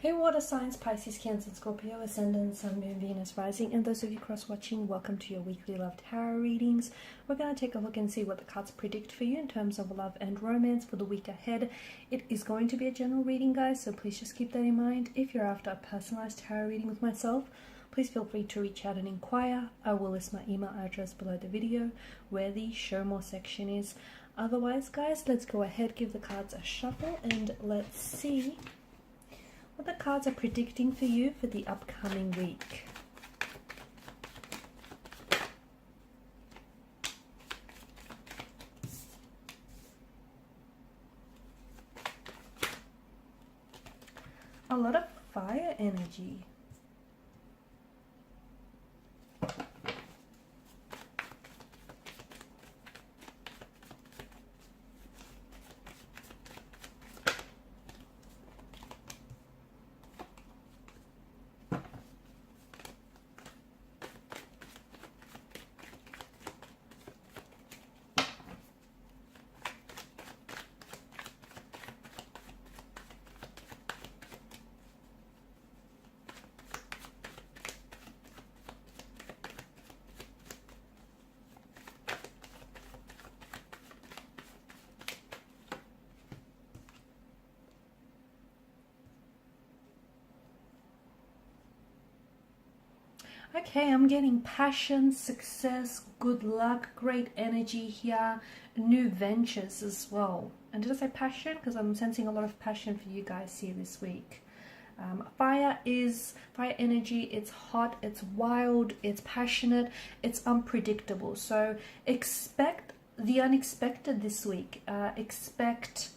Hey water signs, Pisces, Cancer, Scorpio, Ascendant, Sun, Moon, Venus, Rising, and those of you cross-watching, welcome to your weekly love tarot readings. We're going to take a look and see what the cards predict for you in terms of love and romance for the week ahead. It is going to be a general reading, guys, so please just keep that in mind. If you're after a personalized tarot reading with myself, please feel free to reach out and inquire. I will list my email address below the video where the show more section is. Otherwise, guys, let's go ahead, give the cards a shuffle, and let's see what the cards are predicting for you for the upcoming week. A lot of fire energy. Okay, I'm getting passion, success, good luck, great energy here, new ventures as well. And did I say passion? Because I'm sensing a lot of passion for you guys here this week. Fire energy. It's hot, it's wild, it's passionate, it's unpredictable. So expect the unexpected this week. Expect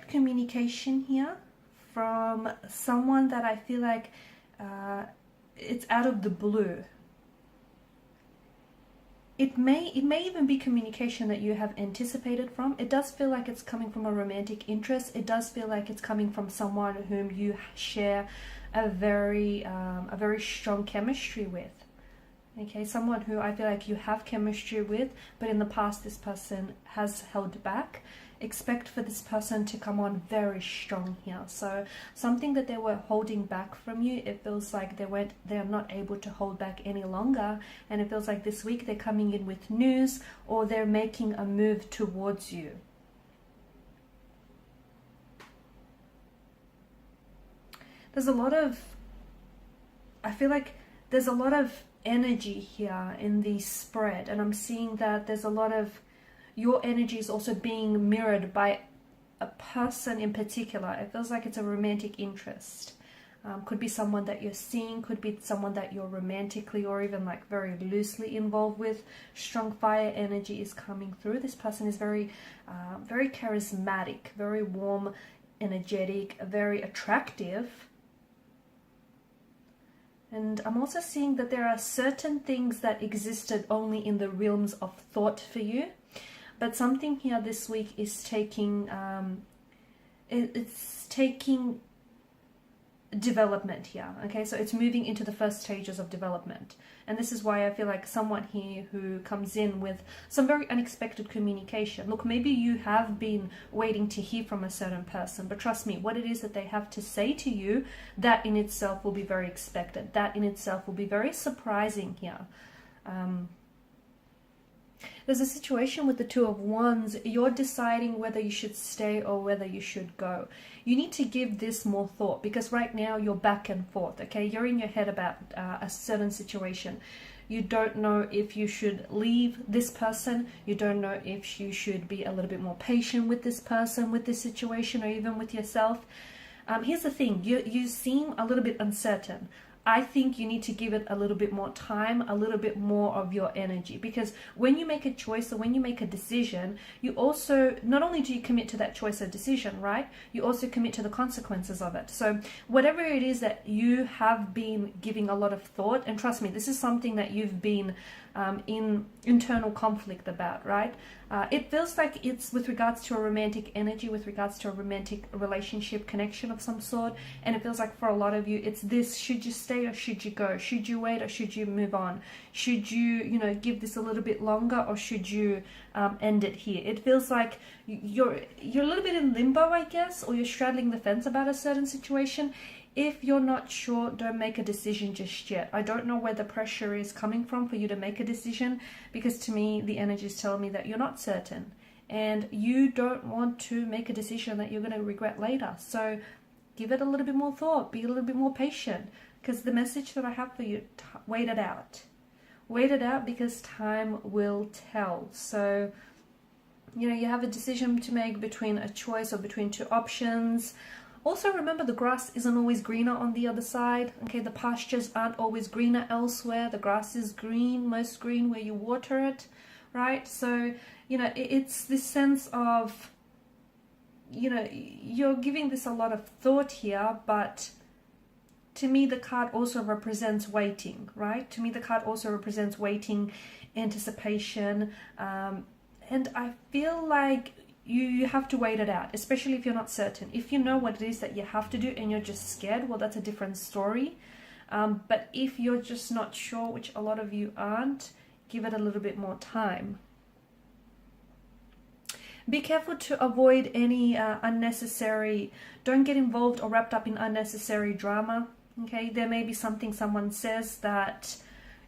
communication here from someone that I feel like it's out of the blue. It may even be communication that you have anticipated from. It does feel like it's coming from a romantic interest. It does feel like it's coming from someone whom you share a very strong chemistry with. Okay, someone who I feel like you have chemistry with, but in the past this person has held back. Expect for this person to come on very strong here. So something that they were holding back from you, it feels like they're not able to hold back any longer, and it feels like this week they're coming in with news, or they're making a move towards you. There's a lot of, I feel like there's a lot of energy here in the spread, and I'm seeing that there's a lot of your energy is also being mirrored by a person in particular. It feels like it's a romantic interest. Could be someone that you're seeing, could be someone that you're romantically or even like very loosely involved with. Strong fire energy is coming through. This person is very charismatic, very warm, energetic, very attractive. And I'm also seeing that there are certain things that existed only in the realms of thought for you. But something here this week is taking, it's taking development here, okay? So it's moving into the first stages of development. And this is why I feel like someone here who comes in with some very unexpected communication. Look, maybe you have been waiting to hear from a certain person, but trust me, what it is that they have to say to you, that in itself will be very expected. That in itself will be very surprising here. There's a situation with the Two of Wands. You're deciding whether you should stay or whether you should go. You need to give this more thought, because right now you're back and forth, okay? You're in your head about a certain situation. You don't know if you should leave this person. You don't know if you should be a little bit more patient with this person, with this situation, or even with yourself. Here's the thing. You seem a little bit uncertain. I think you need to give it a little bit more time, a little bit more of your energy, because when you make a choice or when you make a decision, you also, not only do you commit to that choice or decision, right? You also commit to the consequences of it. So whatever it is that you have been giving a lot of thought, and trust me, this is something that you've been in internal conflict about, right? It feels like it's with regards to a romantic energy, with regards to a romantic relationship connection of some sort. And it feels like for a lot of you, it's this: should you stay or should you go? Should you wait or should you move on? Should you, give this a little bit longer, or should you end it here? It feels like you're a little bit in limbo, I guess, or you're straddling the fence about a certain situation. If you're not sure, don't make a decision just yet. I don't know where the pressure is coming from for you to make a decision, because to me, the energy is telling me that you're not certain and you don't want to make a decision that you're going to regret later. So give it a little bit more thought, be a little bit more patient, because the message that I have for you, wait it out. Wait it out, because time will tell. So, you have a decision to make between a choice or between two options. Also, remember, the grass isn't always greener on the other side. Okay, the pastures aren't always greener elsewhere. The grass is green, most green where you water it, right? So, it's this sense of, you're giving this a lot of thought here, but to me, the card also represents waiting, right? To me, the card also represents waiting, anticipation, and I feel like you have to wait it out, especially if you're not certain. If you know what it is that you have to do and you're just scared, well, that's a different story. But if you're just not sure, which a lot of you aren't, give it a little bit more time. Be careful to avoid any unnecessary, don't get involved or wrapped up in unnecessary drama. Okay, there may be something someone says that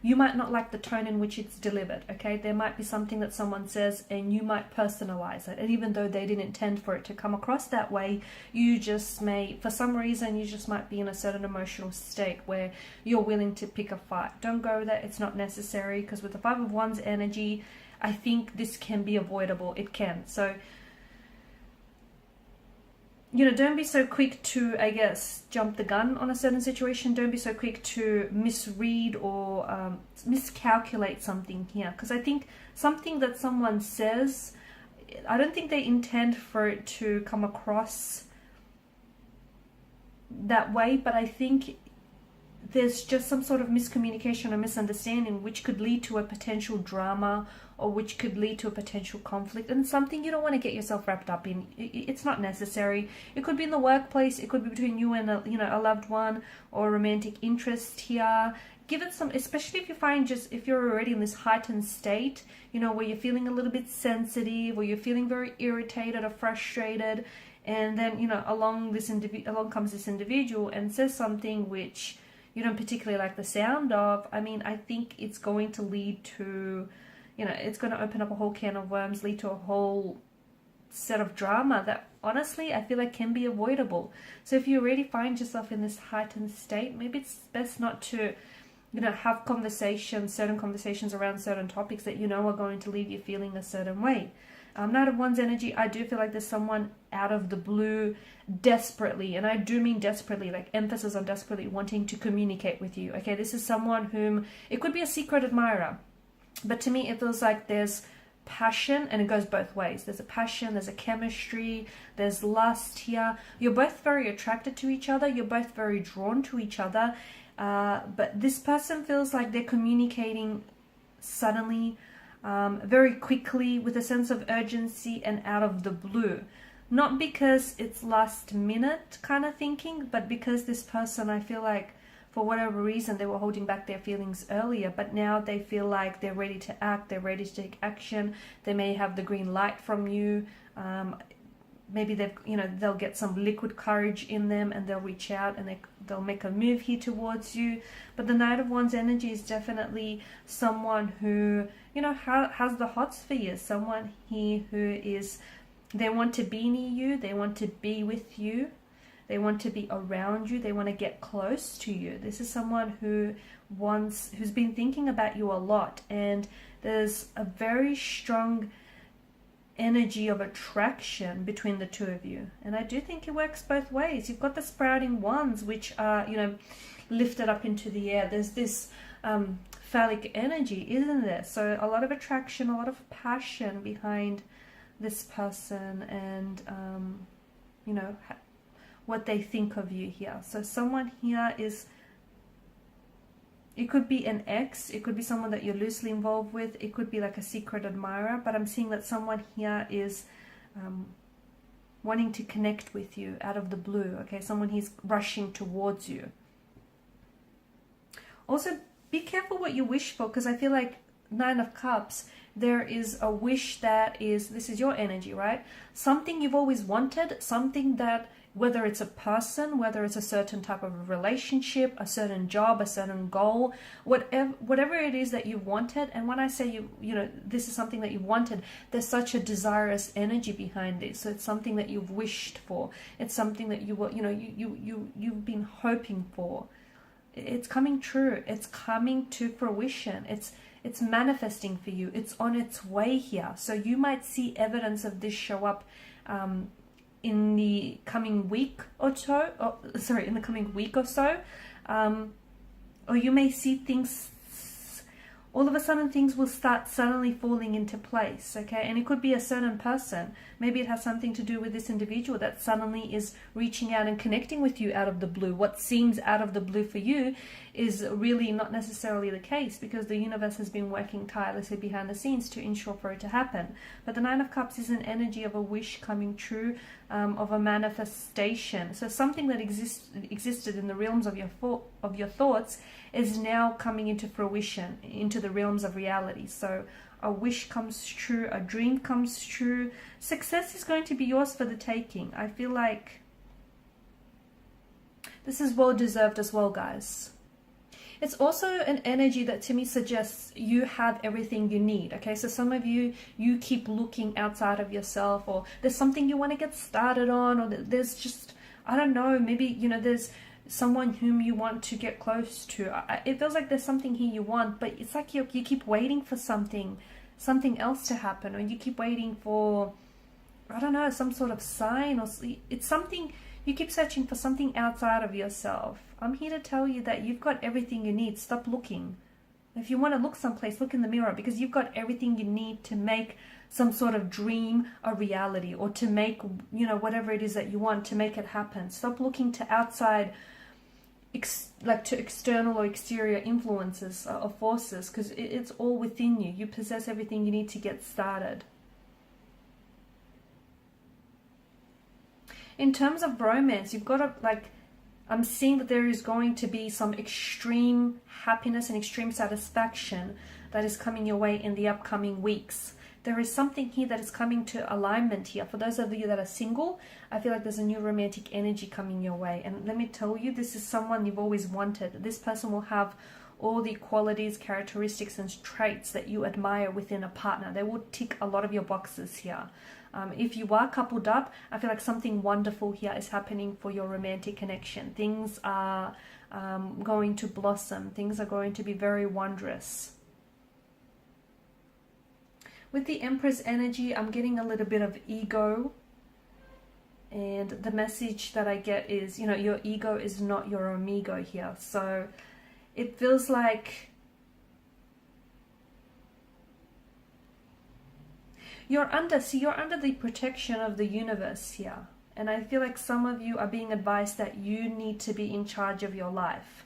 you might not like the tone in which it's delivered. Okay, there might be something that someone says and you might personalize it, and even though they didn't intend for it to come across that way, you just may, for some reason, you just might be in a certain emotional state where you're willing to pick a fight. Don't go there, it's not necessary, because with the Five of Wands energy, I think this can be avoidable. It can. So, don't be so quick to, I guess, jump the gun on a certain situation. Don't be so quick to misread or miscalculate something here. Because I think something that someone says, I don't think they intend for it to come across that way, but I think there's just some sort of miscommunication or misunderstanding which could lead to a potential drama, or which could lead to a potential conflict, and something you don't want to get yourself wrapped up in. It's not necessary. It could be in the workplace, it could be between you and a loved one, or a romantic interest here. Give it some, especially if you find, if you're already in this heightened state, where you're feeling a little bit sensitive, or you're feeling very irritated or frustrated, and then along comes this individual and says something which you don't particularly like the sound of. I mean, I think it's going to lead to, it's going to open up a whole can of worms, lead to a whole set of drama that honestly I feel like can be avoidable. So if you already find yourself in this heightened state, maybe it's best not to, have certain conversations around certain topics that are going to leave you feeling a certain way. Knight of Wands energy, I do feel like there's someone out of the blue desperately, and I do mean desperately, like emphasis on desperately, wanting to communicate with you. Okay, this is someone whom, it could be a secret admirer, but to me it feels like there's passion, and it goes both ways. There's a passion, there's a chemistry, there's lust here. You're both very attracted to each other, you're both very drawn to each other, but this person feels like they're communicating suddenly, very quickly, with a sense of urgency and out of the blue. Not because it's last minute kind of thinking, but because this person, I feel like, for whatever reason, they were holding back their feelings earlier, but now they feel like they're ready to act, they're ready to take action. They may have the green light from you. Maybe they'll get some liquid courage in them, and they'll reach out and they'll make a move here towards you. But the Knight of Wands energy is definitely someone who, has the hots for you. Someone here who is, they want to be near you, they want to be with you, they want to be around you, they want to get close to you. This is someone who's been thinking about you a lot, and there's a very strong energy of attraction between the two of you. And I do think it works both ways. You've got the sprouting wands, which are, lifted up into the air. There's this phallic energy, isn't there? So a lot of attraction, a lot of passion behind this person, and what they think of you here. So someone here is It could be an ex, it could be someone that you're loosely involved with, it could be like a secret admirer, but I'm seeing that someone here is wanting to connect with you out of the blue, okay? Someone who's rushing towards you. Also, be careful what you wish for, because I feel like Nine of Cups, there is a wish that is, this is your energy, right? Something you've always wanted, something that, whether it's a person, whether it's a certain type of relationship, a certain job, a certain goal, whatever it is that you wanted. And when I say you know, this is something that you wanted, there's such a desirous energy behind this. So it's something that you've wished for. It's something that you've been hoping for. It's coming true. It's coming to fruition. It's manifesting for you. It's on its way here. So you might see evidence of this show up in the coming week or so. In the coming week or so. Or you may see things, all of a sudden things will start suddenly falling into place, okay? And it could be a certain person. Maybe it has something to do with this individual that suddenly is reaching out and connecting with you out of the blue. What seems out of the blue for you is really not necessarily the case, because the universe has been working tirelessly behind the scenes to ensure for it to happen. But the Nine of Cups is an energy of a wish coming true, of a manifestation. So something that existed in the realms of your thoughts is now coming into fruition, into the realms of reality. So a wish comes true, a dream comes true. Success is going to be yours for the taking. I feel like this is well deserved as well, guys. It's also an energy that to me suggests you have everything you need, okay? So some of you keep looking outside of yourself, or there's something you want to get started on, or there's just, I don't know, maybe, you know, there's someone whom you want to get close to. It feels like there's something here you want, but it's like you keep waiting for something else to happen, or you keep waiting for, I don't know, some sort of sign, or it's something, you keep searching for something outside of yourself. I'm here to tell you that you've got everything you need. Stop looking. If you want to look someplace, look in the mirror, because you've got everything you need to make some sort of dream a reality, or to make, you know, whatever it is that you want, to make it happen. Stop looking to outside, like to external or exterior influences or forces, because it's all within you. You possess everything you need to get started. In terms of romance, you've got to, like, I'm seeing that there is going to be some extreme happiness and extreme satisfaction that is coming your way in the upcoming weeks. There is something here that is coming to alignment here. For those of you that are single, I feel like there's a new romantic energy coming your way. And let me tell you, this is someone you've always wanted. This person will have all the qualities, characteristics, and traits that you admire within a partner. They will tick a lot of your boxes here. If you are coupled up, I feel like something wonderful here is happening for your romantic connection. Things are going to blossom. Things are going to be very wondrous. With the Empress energy, I'm getting a little bit of ego. And the message that I get is, you know, your ego is not your amigo here. So it feels like you're under the protection of the universe here. And I feel like some of you are being advised that you need to be in charge of your life.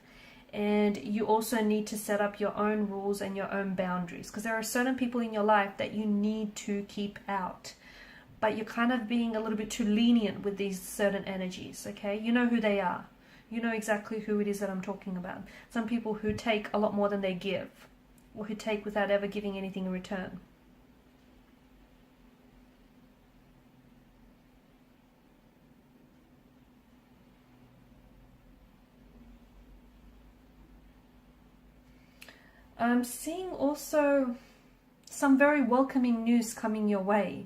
And you also need to set up your own rules and your own boundaries, because there are certain people in your life that you need to keep out. But you're kind of being a little bit too lenient with these certain energies, okay? You know who they are. You know exactly who it is that I'm talking about. Some people who take a lot more than they give, or who take without ever giving anything in return. I'm seeing also some very welcoming news coming your way.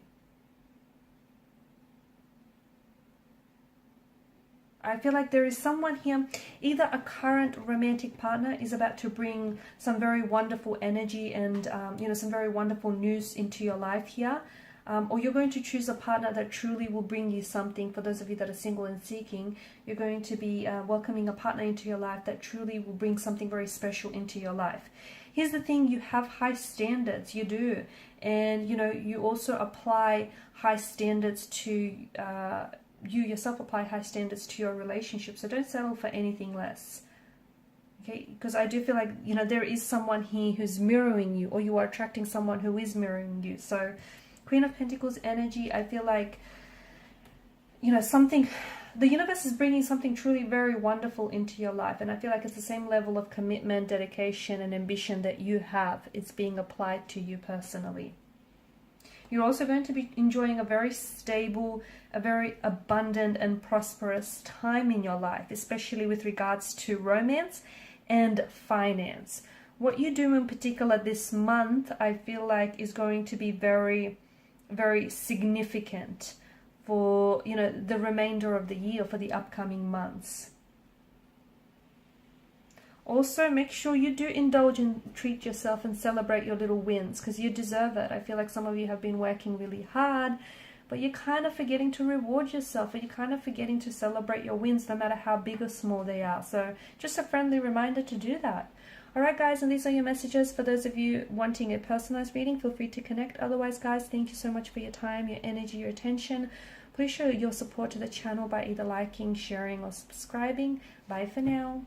I feel like there is someone here, either a current romantic partner is about to bring some very wonderful energy and you know, some very wonderful news into your life here. Or you're going to choose a partner that truly will bring you something. For those of you that are single and seeking, you're going to be welcoming a partner into your life that truly will bring something very special into your life. Here's the thing, you have high standards, you do. And, you know, you also apply high standards to, you yourself apply high standards to your relationship. So don't settle for anything less. Okay, because I do feel like, you know, there is someone here who's mirroring you, or you are attracting someone who is mirroring you. So Queen of Pentacles energy, I feel like, you know, something, the universe is bringing something truly very wonderful into your life. And I feel like it's the same level of commitment, dedication, and ambition that you have. It's being applied to you personally. You're also going to be enjoying a very stable, a very abundant and prosperous time in your life, especially with regards to romance and finance. What you do in particular this month, I feel like, is going to be very, very significant for, you know, the remainder of the year, for the upcoming months. Also, make sure you do indulge and treat yourself and celebrate your little wins, because you deserve it. I feel like some of you have been working really hard, but you're kind of forgetting to reward yourself, or you're kind of forgetting to celebrate your wins, no matter how big or small they are. So just a friendly reminder to do that. Alright guys, and these are your messages. For those of you wanting a personalized reading, feel free to connect. Otherwise guys, thank you so much for your time, your energy, your attention. Please show your support to the channel by either liking, sharing, or subscribing. Bye for now.